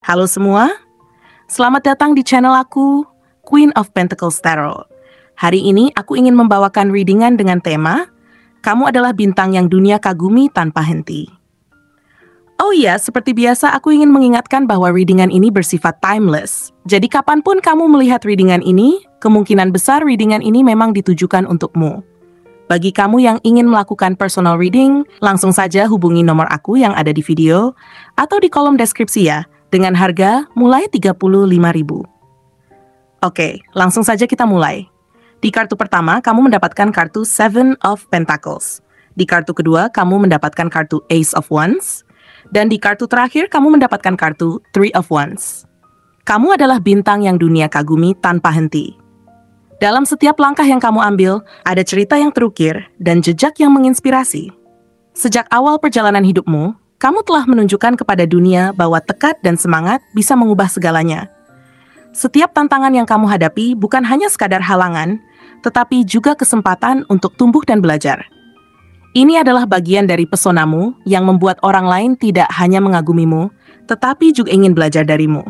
Halo semua, selamat datang di channel aku, Queen of Pentacles Tarot. Hari ini aku ingin membawakan readingan dengan tema, Kamu adalah bintang yang dunia kagumi tanpa henti. Oh iya, seperti biasa aku ingin mengingatkan bahwa readingan ini bersifat timeless. Jadi kapanpun kamu melihat readingan ini, kemungkinan besar readingan ini memang ditujukan untukmu. Bagi kamu yang ingin melakukan personal reading, langsung saja hubungi nomor aku yang ada di video atau di kolom deskripsi ya, dengan harga mulai 35.000. Oke, langsung saja kita mulai. Di kartu pertama, kamu mendapatkan kartu Seven of Pentacles. Di kartu kedua, kamu mendapatkan kartu Ace of Wands. Dan di kartu terakhir, kamu mendapatkan kartu Three of Wands. Kamu adalah bintang yang dunia kagumi tanpa henti. Dalam setiap langkah yang kamu ambil, ada cerita yang terukir dan jejak yang menginspirasi. Sejak awal perjalanan hidupmu, kamu telah menunjukkan kepada dunia bahwa tekad dan semangat bisa mengubah segalanya. Setiap tantangan yang kamu hadapi bukan hanya sekadar halangan, tetapi juga kesempatan untuk tumbuh dan belajar. Ini adalah bagian dari pesonamu yang membuat orang lain tidak hanya mengagumimu, tetapi juga ingin belajar darimu.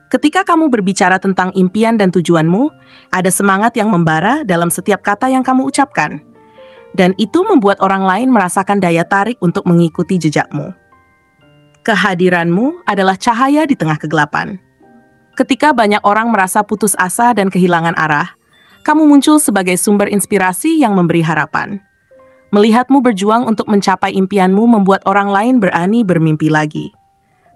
Ketika kamu berbicara tentang impian dan tujuanmu, ada semangat yang membara dalam setiap kata yang kamu ucapkan. Dan itu membuat orang lain merasakan daya tarik untuk mengikuti jejakmu. Kehadiranmu adalah cahaya di tengah kegelapan. Ketika banyak orang merasa putus asa dan kehilangan arah, kamu muncul sebagai sumber inspirasi yang memberi harapan. Melihatmu berjuang untuk mencapai impianmu membuat orang lain berani bermimpi lagi.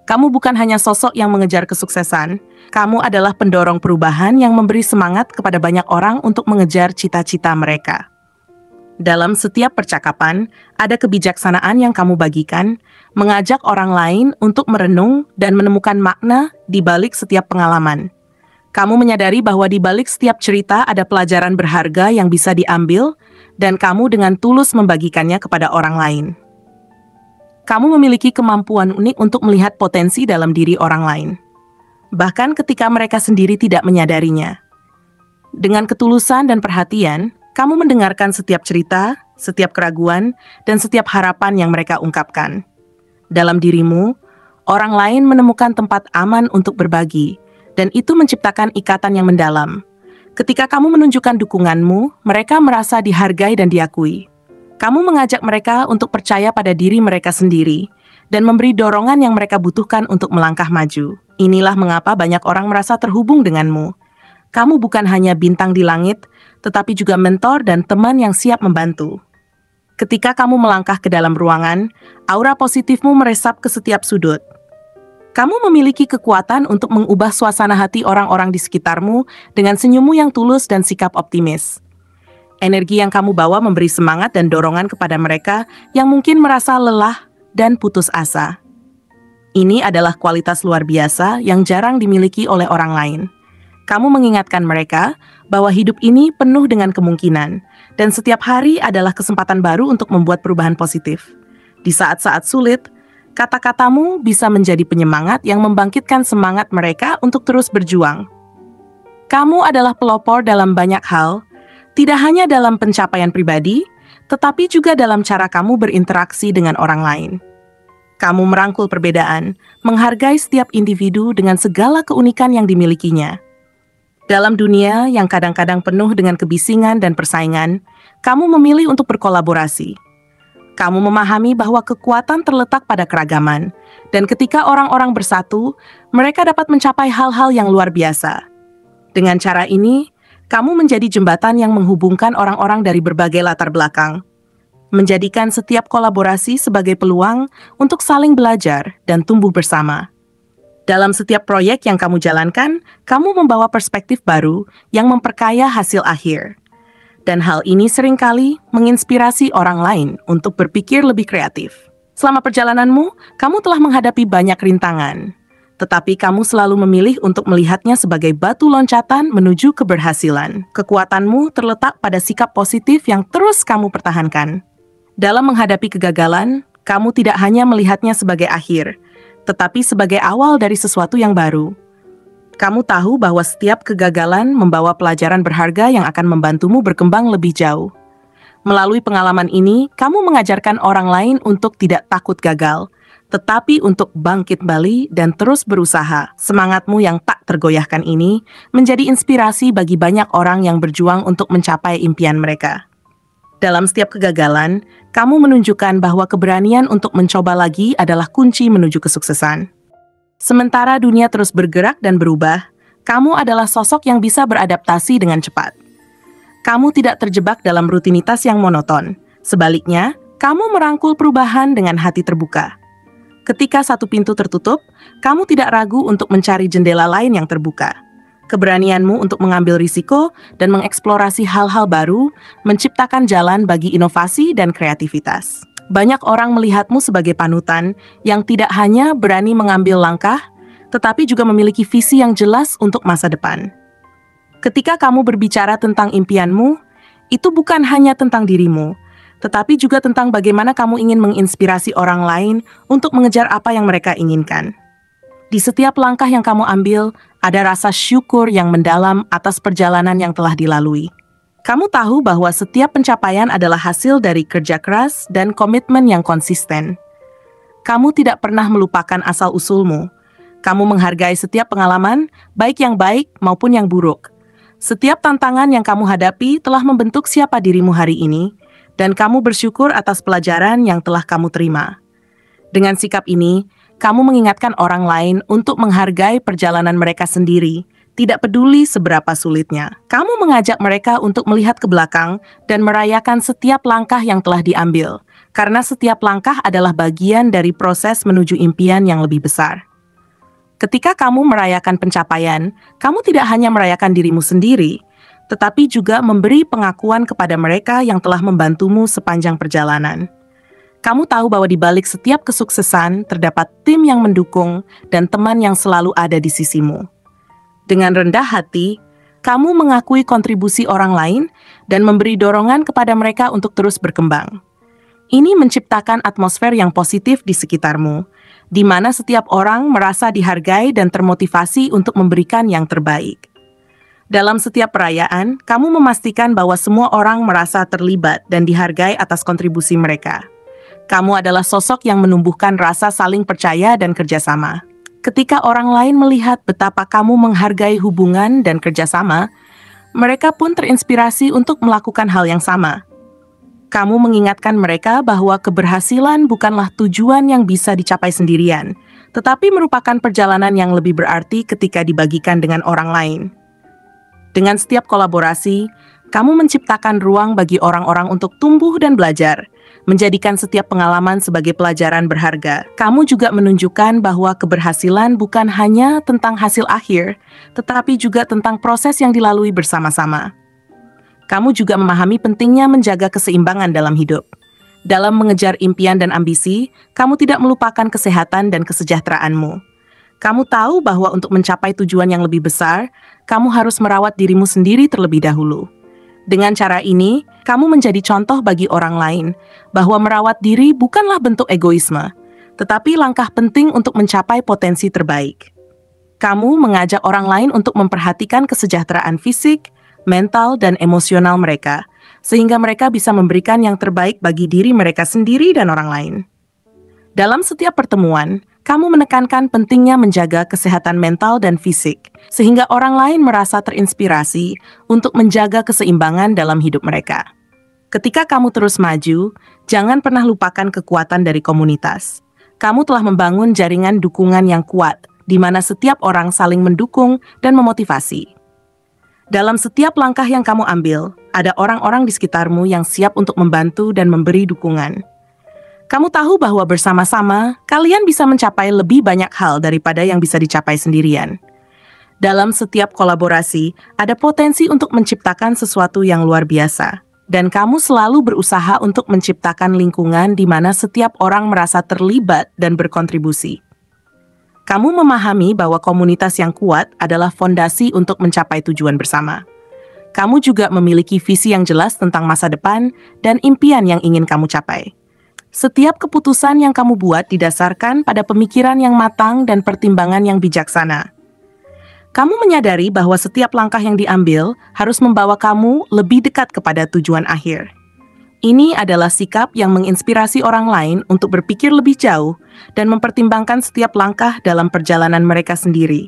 Kamu bukan hanya sosok yang mengejar kesuksesan, kamu adalah pendorong perubahan yang memberi semangat kepada banyak orang untuk mengejar cita-cita mereka. Dalam setiap percakapan, ada kebijaksanaan yang kamu bagikan, mengajak orang lain untuk merenung dan menemukan makna di balik setiap pengalaman. Kamu menyadari bahwa di balik setiap cerita ada pelajaran berharga yang bisa diambil, dan kamu dengan tulus membagikannya kepada orang lain. Kamu memiliki kemampuan unik untuk melihat potensi dalam diri orang lain, bahkan ketika mereka sendiri tidak menyadarinya. Dengan ketulusan dan perhatian, kamu mendengarkan setiap cerita, setiap keraguan, dan setiap harapan yang mereka ungkapkan. Dalam dirimu, orang lain menemukan tempat aman untuk berbagi, dan itu menciptakan ikatan yang mendalam. Ketika kamu menunjukkan dukunganmu, mereka merasa dihargai dan diakui. Kamu mengajak mereka untuk percaya pada diri mereka sendiri, dan memberi dorongan yang mereka butuhkan untuk melangkah maju. Inilah mengapa banyak orang merasa terhubung denganmu. Kamu bukan hanya bintang di langit, tetapi juga mentor dan teman yang siap membantu. Ketika kamu melangkah ke dalam ruangan, aura positifmu meresap ke setiap sudut. Kamu memiliki kekuatan untuk mengubah suasana hati orang-orang di sekitarmu dengan senyummu yang tulus dan sikap optimis. Energi yang kamu bawa memberi semangat dan dorongan kepada mereka yang mungkin merasa lelah dan putus asa. Ini adalah kualitas luar biasa yang jarang dimiliki oleh orang lain. Kamu mengingatkan mereka bahwa hidup ini penuh dengan kemungkinan, dan setiap hari adalah kesempatan baru untuk membuat perubahan positif. Di saat-saat sulit, kata-katamu bisa menjadi penyemangat yang membangkitkan semangat mereka untuk terus berjuang. Kamu adalah pelopor dalam banyak hal, tidak hanya dalam pencapaian pribadi, tetapi juga dalam cara kamu berinteraksi dengan orang lain. Kamu merangkul perbedaan, menghargai setiap individu dengan segala keunikan yang dimilikinya. Dalam dunia yang kadang-kadang penuh dengan kebisingan dan persaingan, kamu memilih untuk berkolaborasi. Kamu memahami bahwa kekuatan terletak pada keragaman, dan ketika orang-orang bersatu, mereka dapat mencapai hal-hal yang luar biasa. Dengan cara ini, kamu menjadi jembatan yang menghubungkan orang-orang dari berbagai latar belakang, menjadikan setiap kolaborasi sebagai peluang untuk saling belajar dan tumbuh bersama. Dalam setiap proyek yang kamu jalankan, kamu membawa perspektif baru yang memperkaya hasil akhir. Dan hal ini seringkali menginspirasi orang lain untuk berpikir lebih kreatif. Selama perjalananmu, kamu telah menghadapi banyak rintangan. Tetapi kamu selalu memilih untuk melihatnya sebagai batu loncatan menuju keberhasilan. Kekuatanmu terletak pada sikap positif yang terus kamu pertahankan. Dalam menghadapi kegagalan, kamu tidak hanya melihatnya sebagai akhir, tetapi sebagai awal dari sesuatu yang baru. Kamu tahu bahwa setiap kegagalan membawa pelajaran berharga yang akan membantumu berkembang lebih jauh. Melalui pengalaman ini, kamu mengajarkan orang lain untuk tidak takut gagal, tetapi untuk bangkit kembali dan terus berusaha. Semangatmu yang tak tergoyahkan ini menjadi inspirasi bagi banyak orang yang berjuang untuk mencapai impian mereka. Dalam setiap kegagalan, kamu menunjukkan bahwa keberanian untuk mencoba lagi adalah kunci menuju kesuksesan. Sementara dunia terus bergerak dan berubah, kamu adalah sosok yang bisa beradaptasi dengan cepat. Kamu tidak terjebak dalam rutinitas yang monoton. Sebaliknya, kamu merangkul perubahan dengan hati terbuka. Ketika satu pintu tertutup, kamu tidak ragu untuk mencari jendela lain yang terbuka. Keberanianmu untuk mengambil risiko dan mengeksplorasi hal-hal baru menciptakan jalan bagi inovasi dan kreativitas. Banyak orang melihatmu sebagai panutan yang tidak hanya berani mengambil langkah, tetapi juga memiliki visi yang jelas untuk masa depan. Ketika kamu berbicara tentang impianmu, itu bukan hanya tentang dirimu, tetapi juga tentang bagaimana kamu ingin menginspirasi orang lain untuk mengejar apa yang mereka inginkan. Di setiap langkah yang kamu ambil, ada rasa syukur yang mendalam atas perjalanan yang telah dilalui. Kamu tahu bahwa setiap pencapaian adalah hasil dari kerja keras dan komitmen yang konsisten. Kamu tidak pernah melupakan asal-usulmu. Kamu menghargai setiap pengalaman, baik yang baik maupun yang buruk. Setiap tantangan yang kamu hadapi telah membentuk siapa dirimu hari ini, dan kamu bersyukur atas pelajaran yang telah kamu terima. Dengan sikap ini, kamu mengingatkan orang lain untuk menghargai perjalanan mereka sendiri, tidak peduli seberapa sulitnya. Kamu mengajak mereka untuk melihat ke belakang dan merayakan setiap langkah yang telah diambil, karena setiap langkah adalah bagian dari proses menuju impian yang lebih besar. Ketika kamu merayakan pencapaian, kamu tidak hanya merayakan dirimu sendiri, tetapi juga memberi pengakuan kepada mereka yang telah membantumu sepanjang perjalanan. Kamu tahu bahwa di balik setiap kesuksesan terdapat tim yang mendukung dan teman yang selalu ada di sisimu. Dengan rendah hati, kamu mengakui kontribusi orang lain dan memberi dorongan kepada mereka untuk terus berkembang. Ini menciptakan atmosfer yang positif di sekitarmu, di mana setiap orang merasa dihargai dan termotivasi untuk memberikan yang terbaik. Dalam setiap perayaan, kamu memastikan bahwa semua orang merasa terlibat dan dihargai atas kontribusi mereka. Kamu adalah sosok yang menumbuhkan rasa saling percaya dan kerjasama. Ketika orang lain melihat betapa kamu menghargai hubungan dan kerjasama, mereka pun terinspirasi untuk melakukan hal yang sama. Kamu mengingatkan mereka bahwa keberhasilan bukanlah tujuan yang bisa dicapai sendirian, tetapi merupakan perjalanan yang lebih berarti ketika dibagikan dengan orang lain. Dengan setiap kolaborasi, kamu menciptakan ruang bagi orang-orang untuk tumbuh dan belajar, menjadikan setiap pengalaman sebagai pelajaran berharga. Kamu juga menunjukkan bahwa keberhasilan bukan hanya tentang hasil akhir, tetapi juga tentang proses yang dilalui bersama-sama. Kamu juga memahami pentingnya menjaga keseimbangan dalam hidup. Dalam mengejar impian dan ambisi, kamu tidak melupakan kesehatan dan kesejahteraanmu. Kamu tahu bahwa untuk mencapai tujuan yang lebih besar, kamu harus merawat dirimu sendiri terlebih dahulu. Dengan cara ini, kamu menjadi contoh bagi orang lain bahwa merawat diri bukanlah bentuk egoisme, tetapi langkah penting untuk mencapai potensi terbaik. Kamu mengajak orang lain untuk memperhatikan kesejahteraan fisik, mental, dan emosional mereka, sehingga mereka bisa memberikan yang terbaik bagi diri mereka sendiri dan orang lain. Dalam setiap pertemuan, kamu menekankan pentingnya menjaga kesehatan mental dan fisik, sehingga orang lain merasa terinspirasi untuk menjaga keseimbangan dalam hidup mereka. Ketika kamu terus maju, jangan pernah lupakan kekuatan dari komunitas. Kamu telah membangun jaringan dukungan yang kuat, di mana setiap orang saling mendukung dan memotivasi. Dalam setiap langkah yang kamu ambil, ada orang-orang di sekitarmu yang siap untuk membantu dan memberi dukungan. Kamu tahu bahwa bersama-sama, kalian bisa mencapai lebih banyak hal daripada yang bisa dicapai sendirian. Dalam setiap kolaborasi, ada potensi untuk menciptakan sesuatu yang luar biasa. Dan kamu selalu berusaha untuk menciptakan lingkungan di mana setiap orang merasa terlibat dan berkontribusi. Kamu memahami bahwa komunitas yang kuat adalah fondasi untuk mencapai tujuan bersama. Kamu juga memiliki visi yang jelas tentang masa depan dan impian yang ingin kamu capai. Setiap keputusan yang kamu buat didasarkan pada pemikiran yang matang dan pertimbangan yang bijaksana. Kamu menyadari bahwa setiap langkah yang diambil harus membawa kamu lebih dekat kepada tujuan akhir. Ini adalah sikap yang menginspirasi orang lain untuk berpikir lebih jauh dan mempertimbangkan setiap langkah dalam perjalanan mereka sendiri.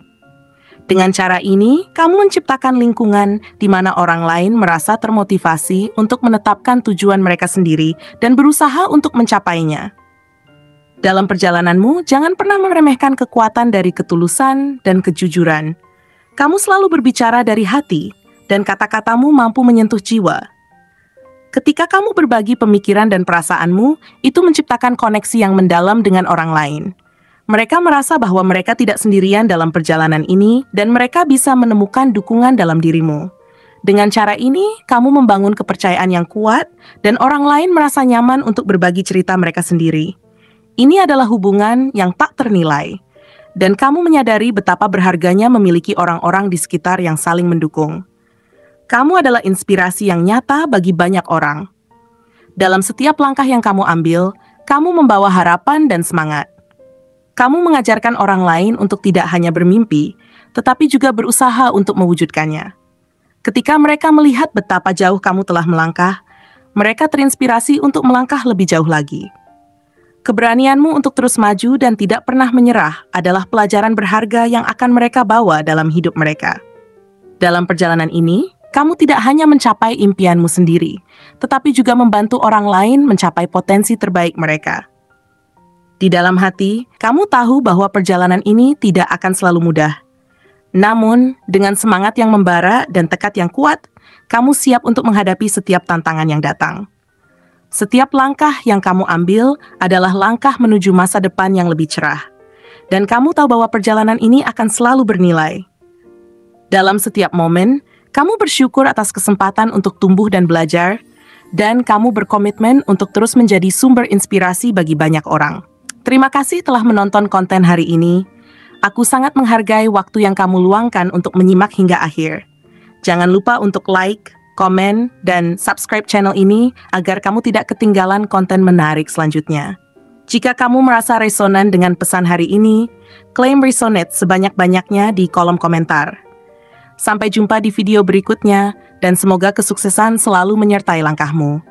Dengan cara ini, kamu menciptakan lingkungan di mana orang lain merasa termotivasi untuk menetapkan tujuan mereka sendiri dan berusaha untuk mencapainya. Dalam perjalananmu, jangan pernah meremehkan kekuatan dari ketulusan dan kejujuran. Kamu selalu berbicara dari hati, dan kata-katamu mampu menyentuh jiwa. Ketika kamu berbagi pemikiran dan perasaanmu, itu menciptakan koneksi yang mendalam dengan orang lain. Mereka merasa bahwa mereka tidak sendirian dalam perjalanan ini, dan mereka bisa menemukan dukungan dalam dirimu. Dengan cara ini, kamu membangun kepercayaan yang kuat, dan orang lain merasa nyaman untuk berbagi cerita mereka sendiri. Ini adalah hubungan yang tak ternilai, dan kamu menyadari betapa berharganya memiliki orang-orang di sekitar yang saling mendukung. Kamu adalah inspirasi yang nyata bagi banyak orang. Dalam setiap langkah yang kamu ambil, kamu membawa harapan dan semangat. Kamu mengajarkan orang lain untuk tidak hanya bermimpi, tetapi juga berusaha untuk mewujudkannya. Ketika mereka melihat betapa jauh kamu telah melangkah, mereka terinspirasi untuk melangkah lebih jauh lagi. Keberanianmu untuk terus maju dan tidak pernah menyerah adalah pelajaran berharga yang akan mereka bawa dalam hidup mereka. Dalam perjalanan ini, kamu tidak hanya mencapai impianmu sendiri, tetapi juga membantu orang lain mencapai potensi terbaik mereka. Di dalam hati, kamu tahu bahwa perjalanan ini tidak akan selalu mudah. Namun, dengan semangat yang membara dan tekad yang kuat, kamu siap untuk menghadapi setiap tantangan yang datang. Setiap langkah yang kamu ambil adalah langkah menuju masa depan yang lebih cerah. Dan kamu tahu bahwa perjalanan ini akan selalu bernilai. Dalam setiap momen, kamu bersyukur atas kesempatan untuk tumbuh dan belajar, dan kamu berkomitmen untuk terus menjadi sumber inspirasi bagi banyak orang. Terima kasih telah menonton konten hari ini. Aku sangat menghargai waktu yang kamu luangkan untuk menyimak hingga akhir. Jangan lupa untuk like, komen, dan subscribe channel ini agar kamu tidak ketinggalan konten menarik selanjutnya. Jika kamu merasa resonan dengan pesan hari ini, klaim resonate sebanyak-banyaknya di kolom komentar. Sampai jumpa di video berikutnya, dan semoga kesuksesan selalu menyertai langkahmu.